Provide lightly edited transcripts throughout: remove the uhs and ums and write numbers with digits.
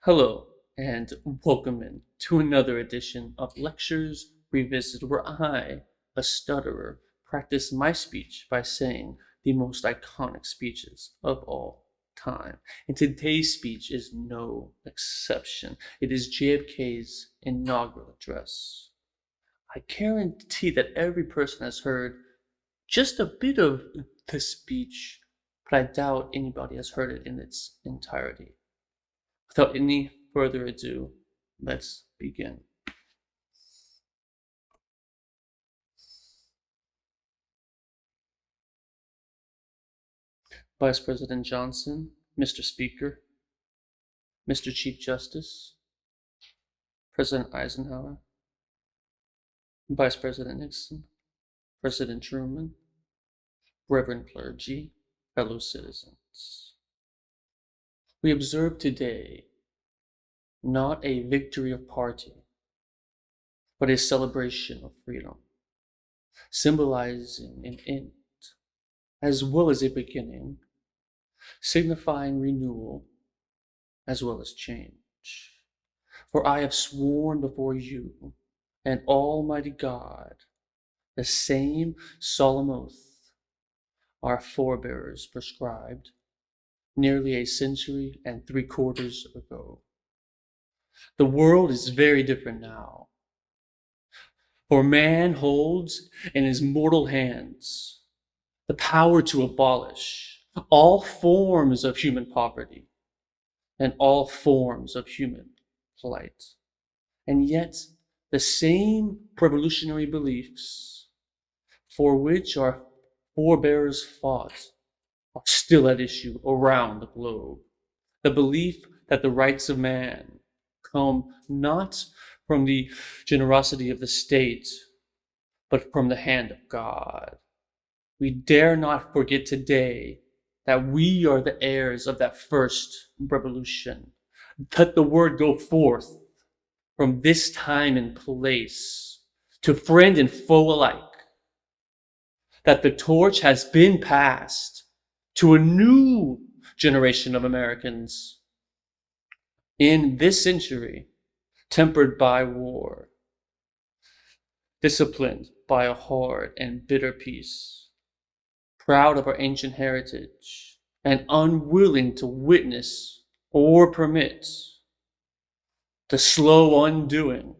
Hello, and welcome in to another edition of Lectures Revisited, where I, a stutterer, practice my speech by saying the most iconic speeches of all time. And today's speech is no exception. It is JFK's inaugural address. I guarantee that every person has heard just a bit of the speech, but I doubt anybody has heard it in its entirety. Without any further ado, let's begin. Vice President Johnson, Mr. Speaker, Mr. Chief Justice, President Eisenhower, Vice President Nixon, President Truman, Reverend clergy, fellow citizens. We observe today not a victory of party, but a celebration of freedom, symbolizing an end as well as a beginning, signifying renewal as well as change. For I have sworn before you and Almighty God the same solemn oath our forebears prescribed nearly a century and 3/4 ago. The world is very different now, for man holds in his mortal hands the power to abolish all forms of human poverty and all forms of human plight. And yet, the same revolutionary beliefs for which our forebears fought are still at issue around the globe. The belief that the rights of man come not from the generosity of the state, but from the hand of God. We dare not forget today that we are the heirs of that first revolution. Let the word go forth from this time and place to friend and foe alike, that the torch has been passed to a new generation of Americans in this century, tempered by war, disciplined by a hard and bitter peace, proud of our ancient heritage, and unwilling to witness or permit the slow undoing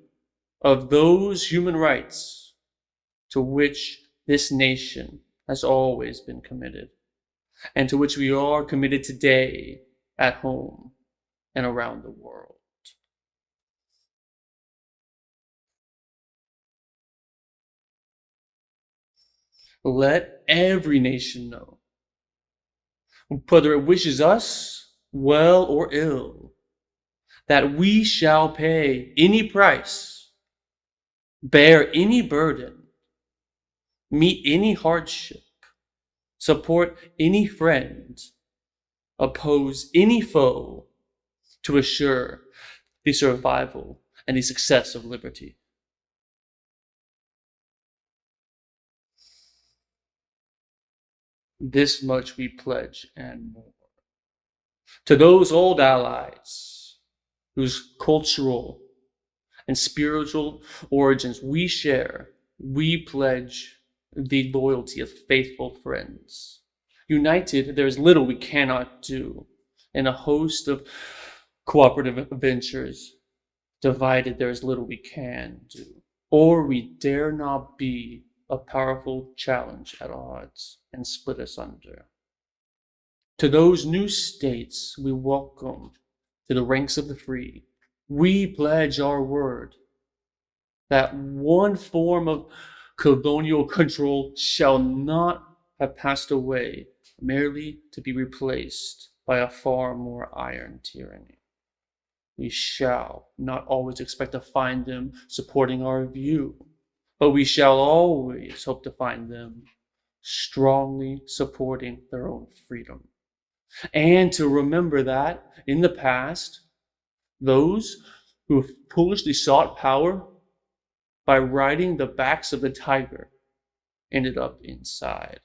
of those human rights to which this nation has always been committed, and to which we are committed today at home and around the world. Let every nation know, whether it wishes us well or ill, that we shall pay any price, bear any burden, meet any hardship, support any friend, oppose any foe to assure the survival and the success of liberty. This much we pledge and more. To those old allies whose cultural and spiritual origins we share, we pledge the loyalty of faithful friends. United, there is little we cannot do in a host of cooperative ventures. Divided, there is little we can do, or we dare not be a powerful challenge at odds and split asunder. To those new states we welcome to the ranks of the free, we pledge our word that one form of colonial control shall not have passed away merely to be replaced by a far more iron tyranny. We shall not always expect to find them supporting our view, but we shall always hope to find them strongly supporting their own freedom. And to remember that in the past, those who have foolishly sought power by riding the backs of the tiger ended up inside.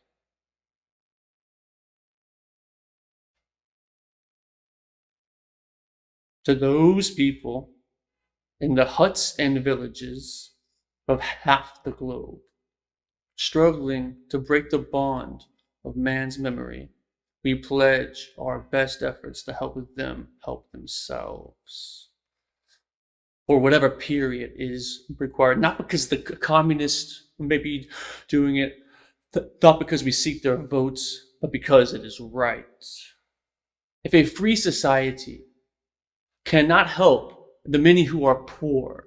to those people in the huts and villages of half the globe, struggling to break the bond of man's memory, we pledge our best efforts to help them help themselves. Or whatever period is required, not because the communists may be doing it, not because we seek their votes, but because it is right. If a free society cannot help the many who are poor,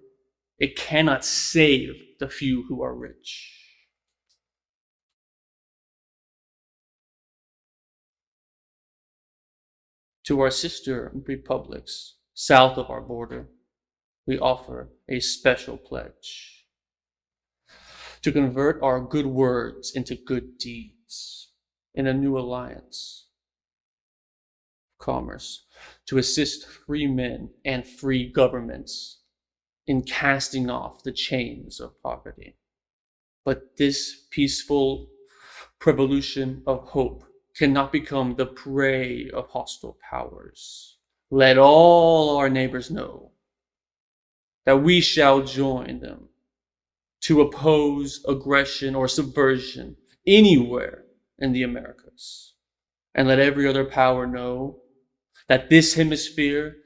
it cannot save the few who are rich. To our sister republics south of our border, we offer a special pledge to convert our good words into good deeds in a new alliance of commerce, to assist free men and free governments in casting off the chains of poverty. But this peaceful revolution of hope cannot become the prey of hostile powers. Let all our neighbors know that we shall join them to oppose aggression or subversion anywhere in the Americas. And let every other power know that this hemisphere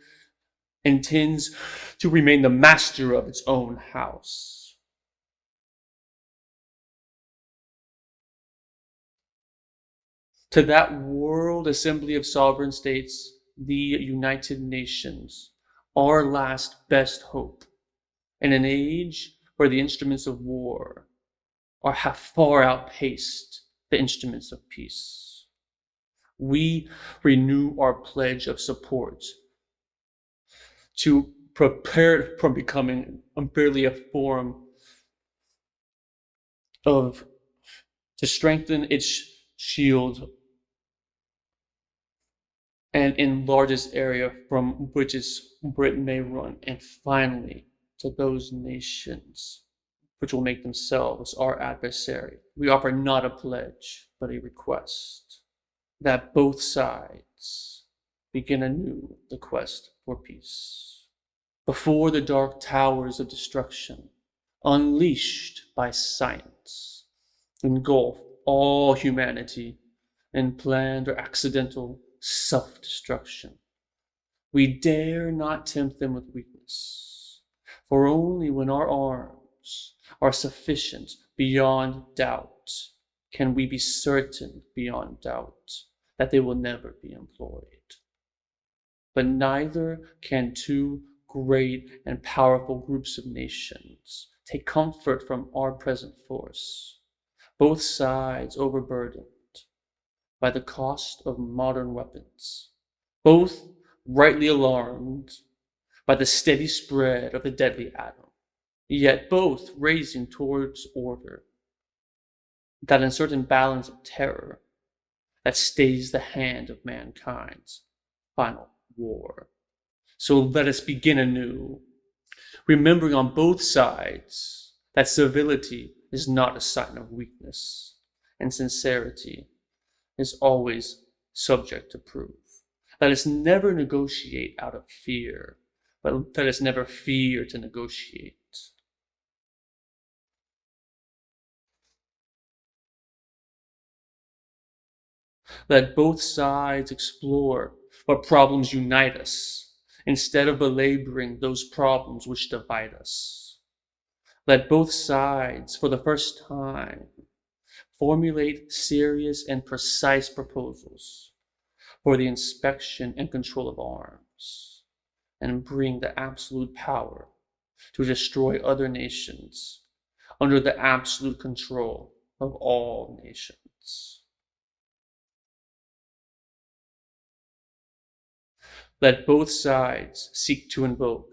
intends to remain the master of its own house. To that world assembly of sovereign states, the United Nations, our last best hope, in an age where the instruments of war have far outpaced the instruments of peace, we renew our pledge of support to prepare it from becoming merely a form of, to strengthen its shield and enlarge its area from which Britain may run, and finally to those nations which will make themselves our adversary, we offer not a pledge, but a request that both sides begin anew the quest for peace. Before the dark towers of destruction, unleashed by science, engulf all humanity in planned or accidental self-destruction, we dare not tempt them with weakness, for only when our arms are sufficient beyond doubt can we be certain beyond doubt that they will never be employed. But neither can two great and powerful groups of nations take comfort from our present force, both sides overburdened by the cost of modern weapons, both rightly alarmed by the steady spread of the deadly atom, yet both raising towards order that uncertain balance of terror that stays the hand of mankind's final war. So let us begin anew, remembering on both sides that civility is not a sign of weakness, and sincerity is always subject to proof. Let us never negotiate out of fear, but let us never fear to negotiate. Let both sides explore what problems unite us, instead of belaboring those problems which divide us. Let both sides, for the first time, formulate serious and precise proposals for the inspection and control of arms, and bring the absolute power to destroy other nations under the absolute control of all nations. Let both sides seek to invoke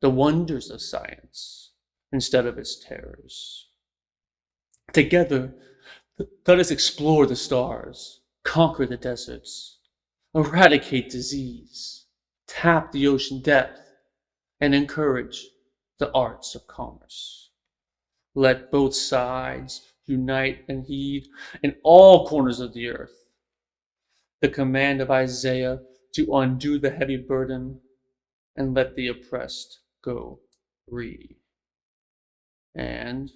the wonders of science instead of its terrors. Together, let us explore the stars, conquer the deserts, eradicate disease, tap the ocean depth, and encourage the arts of commerce. Let both sides unite and heed in all corners of the earth the command of Isaiah to undo the heavy burden and let the oppressed go free. And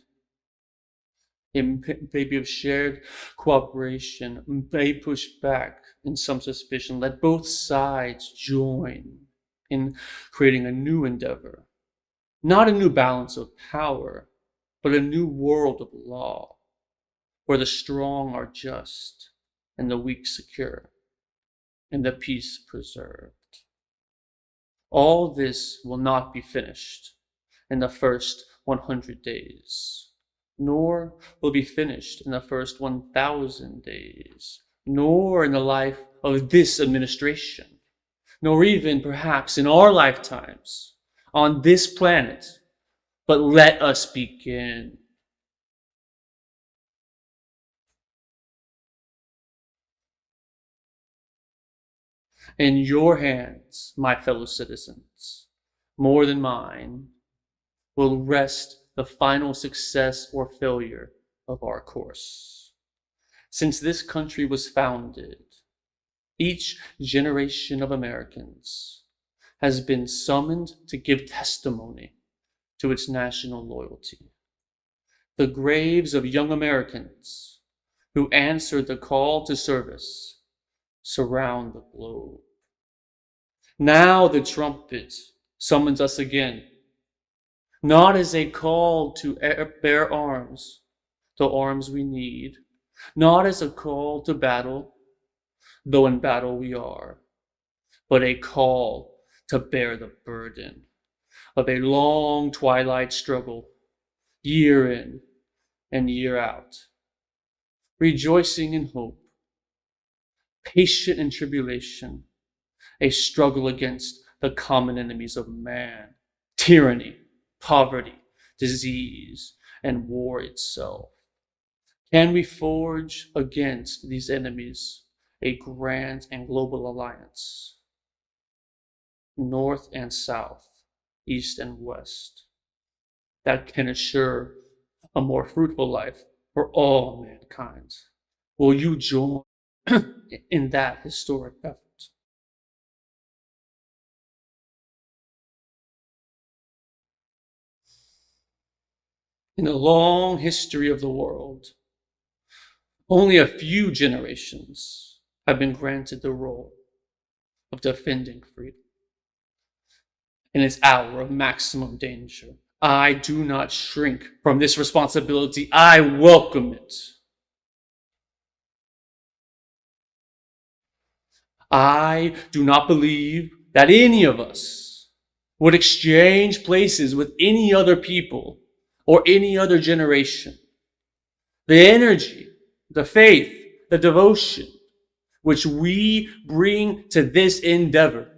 it may be of shared cooperation, may push back in some suspicion. Let both sides join in creating a new endeavor, not a new balance of power, but a new world of law, where the strong are just and the weak secure, and the peace preserved. All this will not be finished in the first 100 days, nor will be finished in the first 1,000 days, nor in the life of this administration, nor even perhaps in our lifetimes on this planet. But let us begin. In your hands, my fellow citizens, more than mine, will rest the final success or failure of our course. Since this country was founded, each generation of Americans has been summoned to give testimony to its national loyalty. The graves of young Americans who answered the call to service surround the globe. Now the trumpet summons us again, not as a call to bear arms, the arms we need, not as a call to battle, though in battle we are, but a call to bear the burden of a long twilight struggle, year in and year out, rejoicing in hope, patient in tribulation, a struggle against the common enemies of man, tyranny, poverty, disease, and war itself. Can we forge against these enemies a grand and global alliance, north and south, east and west, that can assure a more fruitful life for all mankind? Will you join in that historic effort? In the long history of the world, only a few generations have been granted the role of defending freedom. In its hour of maximum danger, I do not shrink from this responsibility. I welcome it. I do not believe that any of us would exchange places with any other people or any other generation. The energy, the faith, the devotion which we bring to this endeavor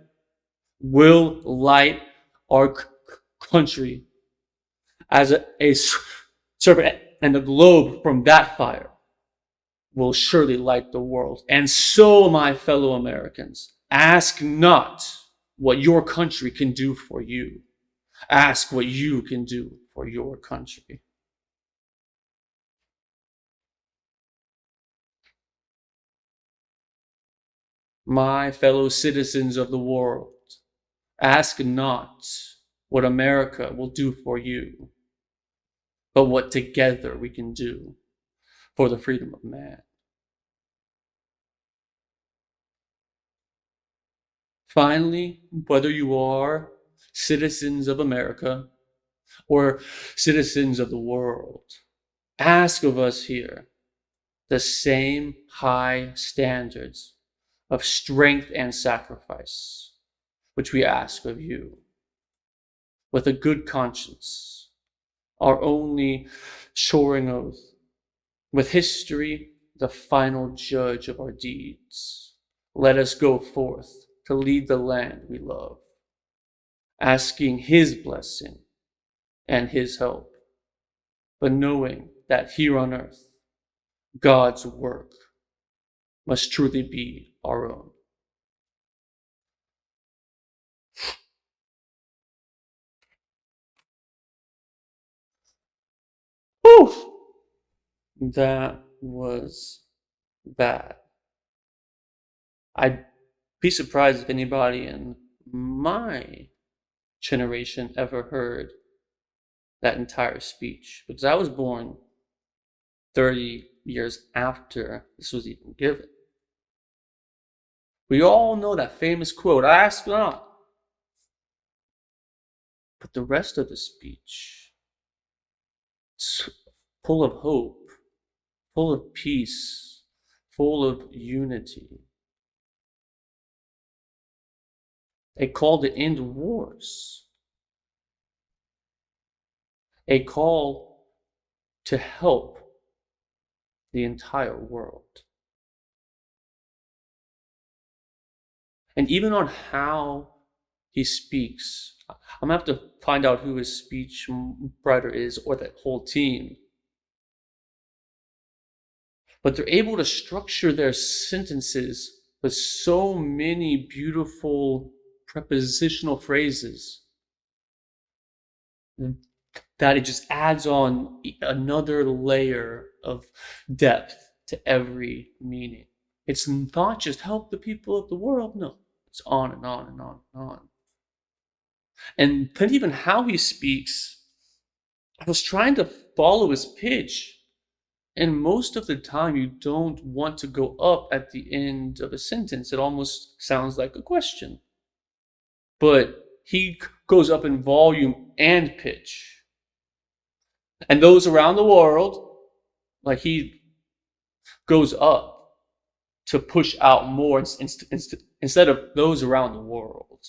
will light our country as a serpent, and the globe from that fire will surely light the world. And so, my fellow Americans, ask not what your country can do for you. Ask what you can do for your country. My fellow citizens of the world, ask not what America will do for you, but what together we can do for the freedom of man. Finally, whether you are citizens of America or citizens of the world, ask of us here the same high standards of strength and sacrifice which we ask of you. With a good conscience, our only soaring oath, with history the final judge of our deeds, let us go forth to lead the land we love, asking his blessing and his help, but knowing that here on earth, God's work must truly be our own. Whew! That was bad. I'd be surprised if anybody in my generation ever heard that entire speech, because I was born 30 years after this was even given. We all know that famous quote, ask not. But the rest of the speech, it's full of hope, full of peace, full of unity. A call to end wars. A call to help the entire world. And even on how he speaks, I'm going to have to find out who his speech writer is, or that whole team. But they're able to structure their sentences with so many beautiful prepositional phrases that it just adds on another layer of depth to every meaning. It's not just help the people of the world, no. It's on and on and on and on. And then even how he speaks, I was trying to follow his pitch. And most of the time, you don't want to go up at the end of a sentence. It almost sounds like a question. But he goes up in volume and pitch. And those around the world, like he goes up to push out more instead of those around the world.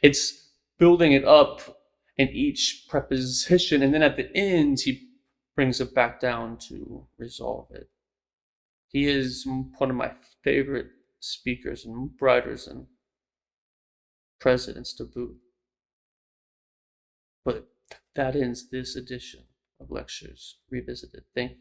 It's building it up in each preposition, and then at the end, he brings it back down to resolve it. He is one of my favorite speakers and writers and presidents to boot. But that ends this edition of Lectures Revisited. Thank you.